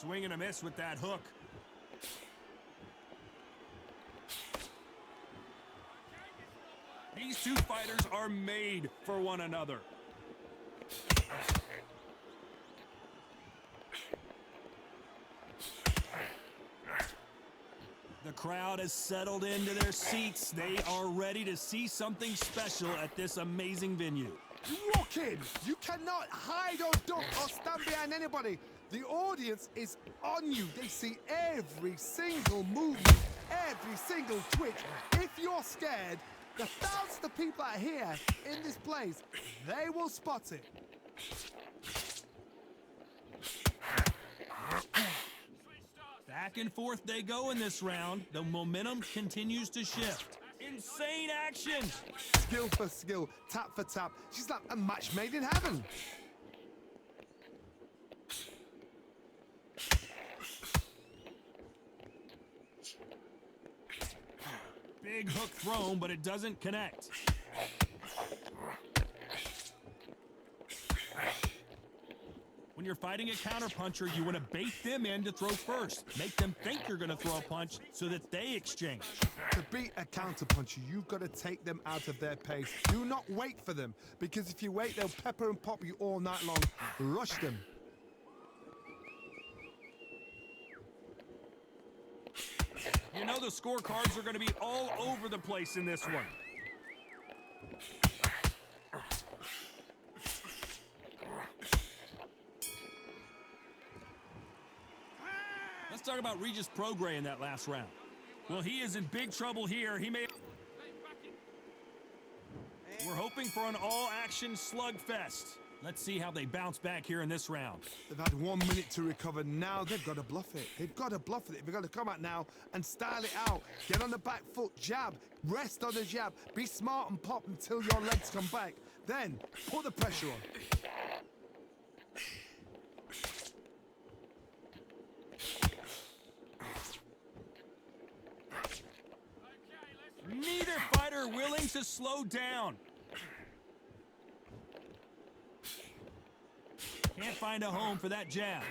Swing and a miss with that hook. These two fighters are made for one another. The crowd has settled into their seats. They are ready to see something special at this amazing venue. You walk in, you cannot hide or duck or stand behind anybody. The audience is on you. They see every single movement, every single twitch. If you're scared, the thousands of people that are here in this place, they will spot it. Back and forth they go in this round. The momentum continues to shift. Insane action. Skill for skill, tap for tap. She's like a match made in heaven. Big hook thrown, but it doesn't connect. When you're fighting a counterpuncher, you want to bait them in to throw first. Make them think you're going to throw a punch so that they exchange. To beat a counterpuncher, you've got to take them out of their pace. Do not wait for them, because if you wait, they'll pepper and pop you all night long. Rush them. You know the scorecards are going to be all over the place in this one. Let's talk about Regis Prograis in that last round. Well, he is in big trouble here. We're hoping for an all-action slugfest. Let's see how they bounce back here in this round. They've had 1 minute to recover. Now they've got to bluff it. They've got to bluff it. They've got to come out now and style it out. Get on the back foot, jab, rest on the jab. Be smart and pop until your legs come back. Then put the pressure on. Neither fighter willing to slow down. Can't find a home for that jab.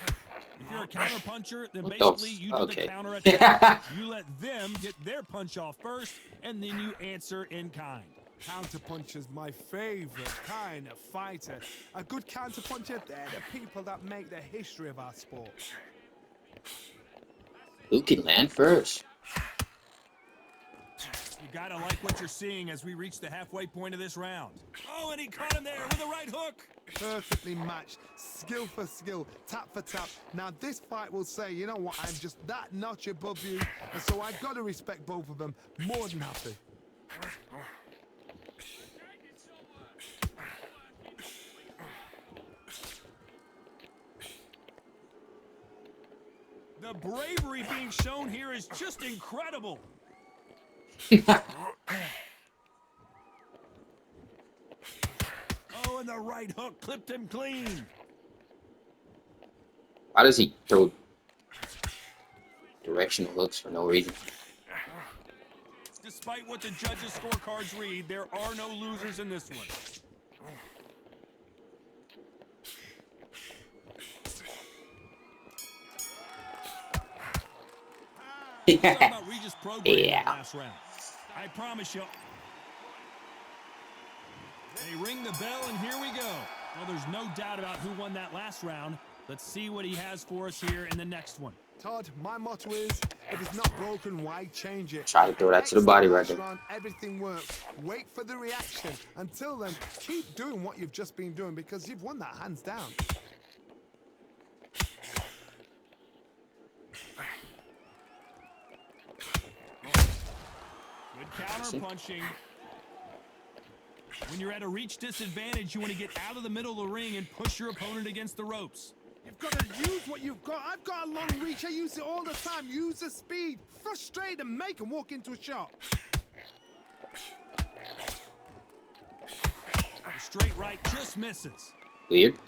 If you're a counterpuncher, then basically you do the counter attack. You let them get their punch off first, and then you answer in kind. Counterpuncher's my favorite kind of fighter. A good counterpuncher, they're the people that make the history of our sport. Who can land first? You gotta like what you're seeing as we reach the halfway point of this round. Oh, and he caught him there with a right hook. Perfectly matched, skill for skill, tap for tap. Now this fight will say, you know what, I'm just that notch above you, and so I've got to respect both of them more than happy. The bravery being shown here is just incredible. Oh, and the right hook clipped him clean. Why does he throw directional hooks for no reason? Despite what the judges' scorecards read, there are no losers in this one. About Regis Prograis in that last round. I promise you. They ring the bell, and here we go. Well, there's no doubt about who won that last round. Let's see what he has for us here in the next one. Todd, my motto is, if it's not broken, why change it? Try to throw that to the body right there. Everything works. Wait for the reaction. Until then, keep doing what you've just been doing, because you've won that hands down. Good counter punching. When you're at a reach disadvantage, you want to get out of the middle of the ring and push your opponent against the ropes. You've got to use what you've got. I've got a long reach. I use it all the time. Use the speed. Frustrate them. Make them walk into a shot. The straight right just misses. Weird.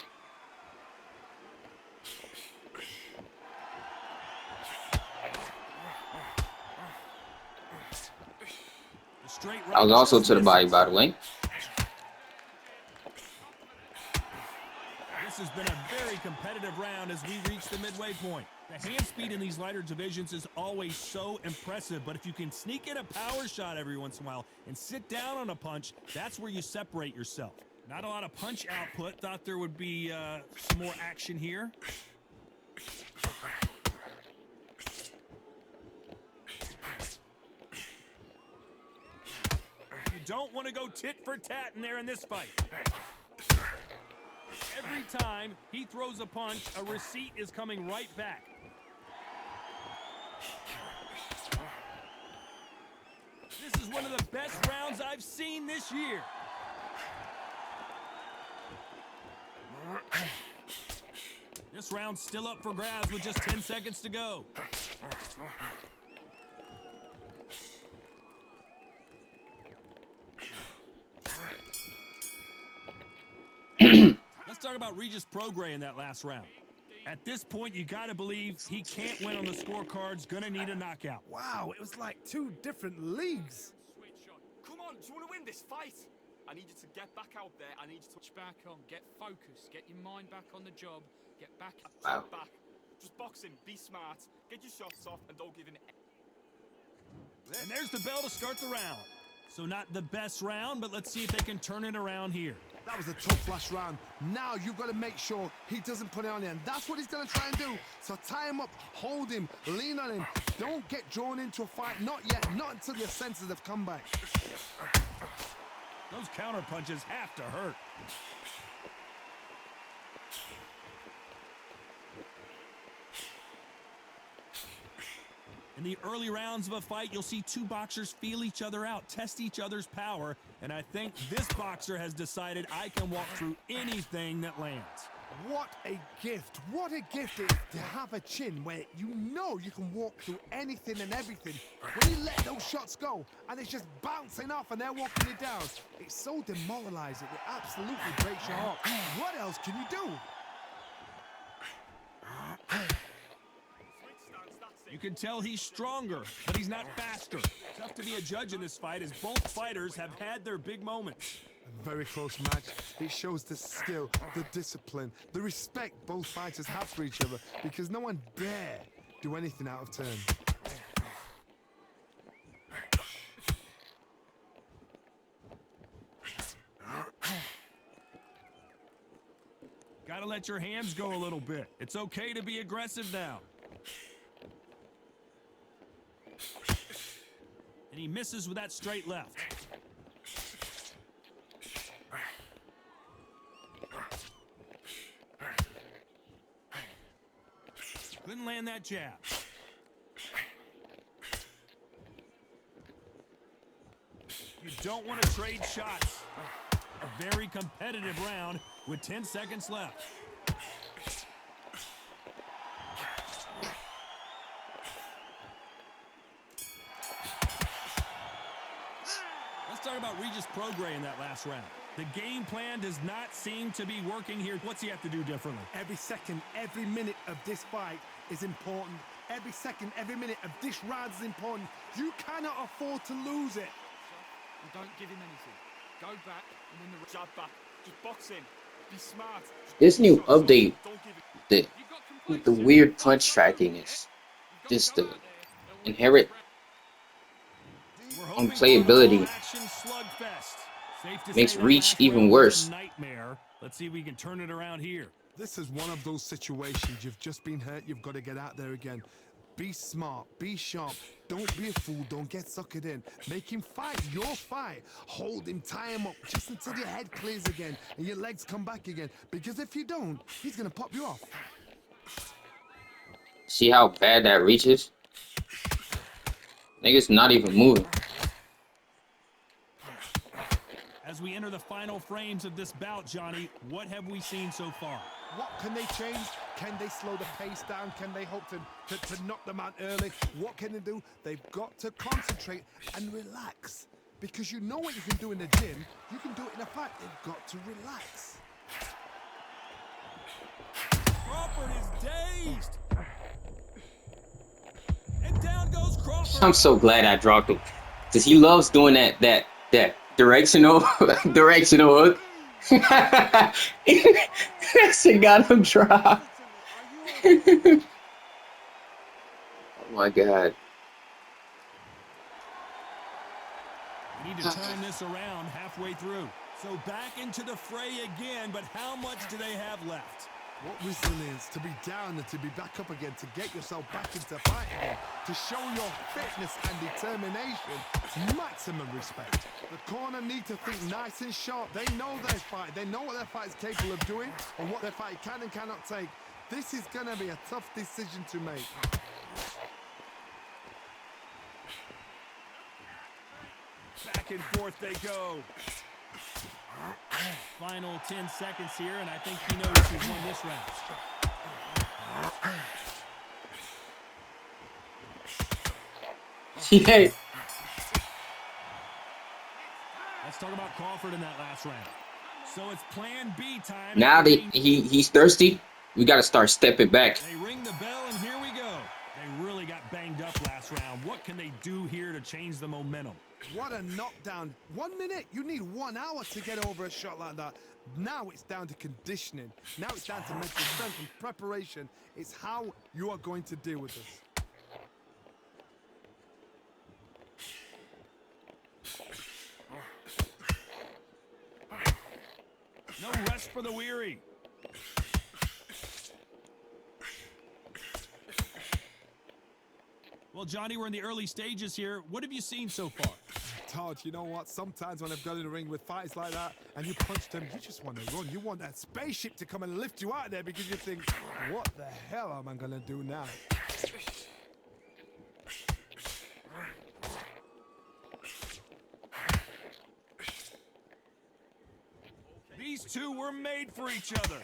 The straight I was right also just to the body, misses. by the way. This has been a very competitive round as we reach the midway point. The hand speed in these lighter divisions is always so impressive, but if you can sneak in a power shot every once in a while and sit down on a punch, that's where you separate yourself. Not a lot of punch output. Thought there would be some more action here. You don't want to go tit for tat in there in this fight. Every time he throws a punch, a receipt is coming right back. This is one of the best rounds I've seen this year. This round's still up for grabs with just 10 seconds to go. Let's talk about Regis Prograis in that last round. At this point, you gotta believe he can't win on the scorecards, gonna need a knockout. Wow, it was like two different leagues. Come on, do you want to win this fight? I need you to get back out there. I need you to Switch back on, get focused, get your mind back on the job, get back. Wow. back. Just box him, be smart, get your shots off, and don't give in. And there's the bell to start the round. So not the best round, but let's see if they can turn it around here. That was a tough last round. Now you've got to make sure he doesn't put it on you, and that's what he's going to try and do. So tie him up, hold him, lean on him. Don't get drawn into a fight. Not yet. Not until your senses have come back. Those counter punches have to hurt. In the early rounds of a fight, you'll see two boxers feel each other out, test each other's power, and I think this boxer has decided I can walk through anything that lands. What a gift. What a gift it is to have a chin where you know you can walk through anything and everything. When you let those shots go and it's just bouncing off and they're walking you down, it's so demoralizing. It absolutely breaks your heart. What else can you do? You can tell he's stronger, but he's not faster. Tough to be a judge in this fight as both fighters have had their big moments. A very close match. It shows the skill, the discipline, the respect both fighters have for each other because no one dare do anything out of turn. Gotta let your hands go a little bit. It's okay to be aggressive now. And he misses with that straight left. Couldn't land that jab. You don't want to trade shots. A very competitive round with 10 seconds left. Let's talk about Regis Prograis in that last round. The game plan does not seem to be working here. What's he have to do differently? Every second, every minute of this fight is important. Every second, every minute of this round is important. You cannot afford to lose it. And don't give him anything. Go back and win the jab back. Just box him, be smart. This new update, Don't give in. the You've got complete the weird punch tracking is just the inherent We're hoping for a unplayability full-action slugfest. Safe to makes say that reach last even round was worse. a nightmare. Let's see if we can turn it around here. This is one of those situations. You've just been hurt. You've got to get out there again. Be smart. Be sharp. Don't be a fool. Don't get suckered in. Make him fight your fight. Hold him. Tie him up just until your head clears again and your legs come back again. Because if you don't, he's going to pop you off. See how bad that reach is? Nigga's not even moving. As we enter the final frames of this bout, Johnny, what have we seen so far? What can they change? Can they slow the pace down? Can they hope to knock them out early? What can they do? They've got to concentrate and relax. Because you know what you can do in the gym, you can do it in a fight. They've got to relax. Crawford is dazed. And down goes Crawford. I'm so glad I dropped him. Cause he loves doing that directional hook. That shit got him dropped. Oh my god. We need to turn this around halfway through. So back into the fray again, but how much do they have left? What resilience to be down and to be back up again, to get yourself back into fight again, to show your fitness and determination. Maximum respect. The corner need to think nice and sharp. They know their fight. They know what their fight is capable of doing and what their fight can and cannot take. This is going to be a tough decision to make. Back and forth they go. Final 10 seconds here, and I think he knows he's won this round. Yeah. Let's talk about Crawford in that last round. So it's plan B time. Now that he's thirsty, we gotta start stepping back. They ring the bell, and here we go. They really got banged up last round. What can they do here to change the momentum? What a knockdown. 1 minute. You need 1 hour to get over a shot like that. Now it's down to conditioning. Now it's down to mental strength and preparation. It's how you are going to deal with this. No rest for the weary. Well, Johnny, we're in the early stages here. What have you seen so far? Todd, you know what? Sometimes when I've got in the ring with fights like that and you punch them, you just want to run. You want that spaceship to come and lift you out there because you think, what the hell am I going to do now? These two were made for each other.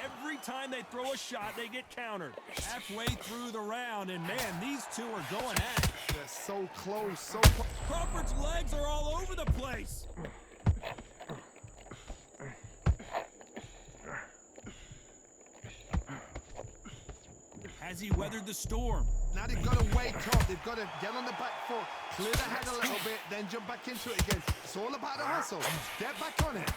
Every time they throw a shot, they get countered. Halfway through the round, and man, these two are going at it. They're so close, so close. Crawford's legs are all over the place. Has he weathered the storm? Now they've got to wake up. They've got to get on the back foot, clear the head a little bit, then jump back into it again. It's all about the hustle. Get back on it.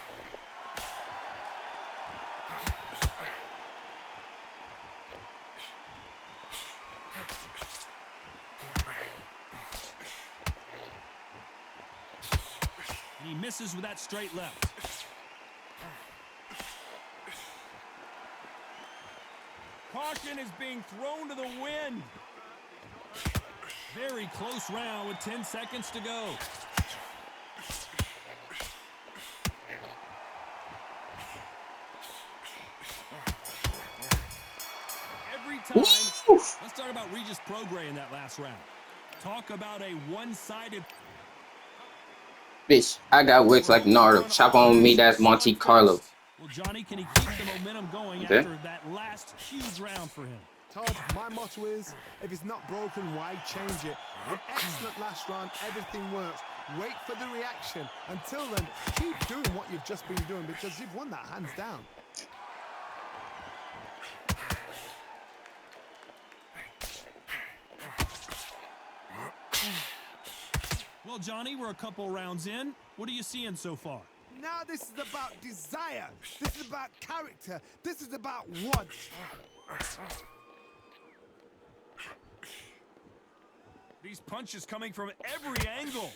And he misses with that straight left. Caution is being thrown to the wind. Very close round with 10 seconds to go. Every time, let's talk about Regis Prograis in that last round. Talk about a one-sided... Bitch, I got wicks like Naruto. Chop on me, that's Monte Carlo. Well, Johnny, can he keep the momentum going after that last huge round for him? Todd, my motto is, if it's not broken, why change it? An excellent last round, everything works. Wait for the reaction. Until then, keep doing what you've just been doing because you've won that hands down. Well, Johnny, we're a couple rounds in. What are you seeing so far? Now this is about desire. This is about character. This is about want. These punches coming from every angle.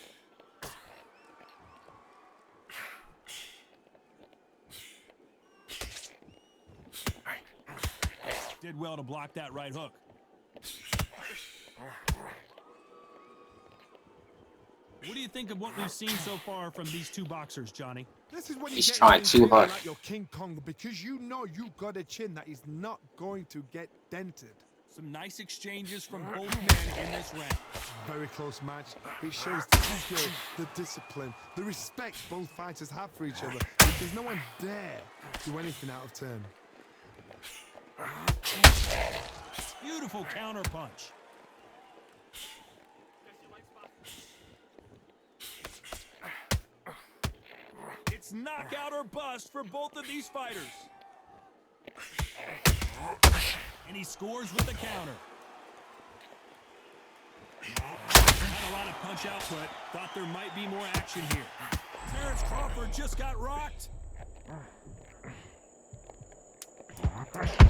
Did well to block that right hook. What do you think of what we've seen so far from these two boxers, Johnny? This is when you He's get trying too hard. like your King Kong because you know you've got a chin that is not going to get dented. Some nice exchanges from both men in this round. Very close match. It shows the skill, the discipline, the respect both fighters have for each other. There's no one dare do anything out of turn. Beautiful counter punch. It's knockout or bust for both of these fighters. And he scores with the counter. Not a lot of punches punch output. Thought there might be more action here. Terrence Crawford just got rocked.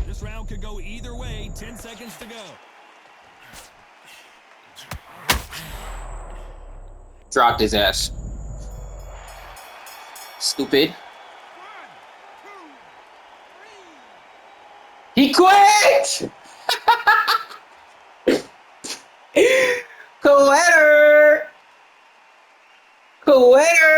This round could go either way. 10 seconds to go. Dropped his ass. Stupid. He quit! Quitter! Quitter!